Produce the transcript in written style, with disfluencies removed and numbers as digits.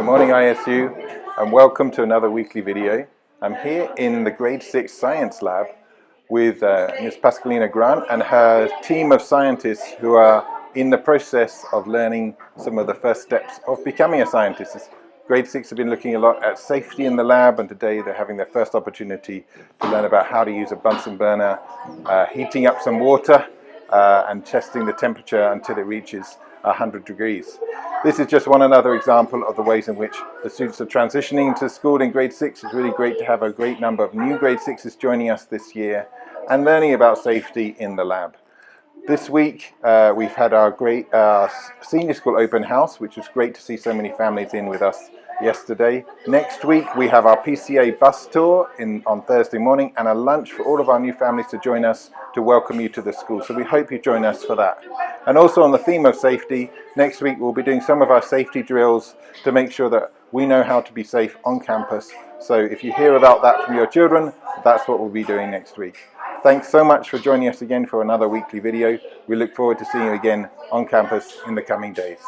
morning ISU and welcome to another weekly video. I'm here in the grade 6 science lab with Ms. Pascalina Grant and her team of scientists who are in the process of learning some of the first steps of becoming a scientist. Grade 6 have been looking a lot at safety in the lab, and today they're having their first opportunity to learn about how to use a Bunsen burner, heating up some water and testing the temperature until it reaches 100 degrees. This is just one another example of the ways in which the students are transitioning to school in grade 6. It's really great to have a great number of new grade 6s joining us this year and learning about safety in the lab. This week we've had our great senior school open house, which was great to see so many families in with us yesterday. Next week we have our PCA bus tour on Thursday morning and a lunch for all of our new families to join us to welcome you to the school. So we hope you join us for that. And also on the theme of safety, next week we'll be doing some of our safety drills to make sure that we know how to be safe on campus. So if you hear about that from your children, that's what we'll be doing next week. Thanks so much for joining us again for another weekly video. We look forward to seeing you again on campus in the coming days.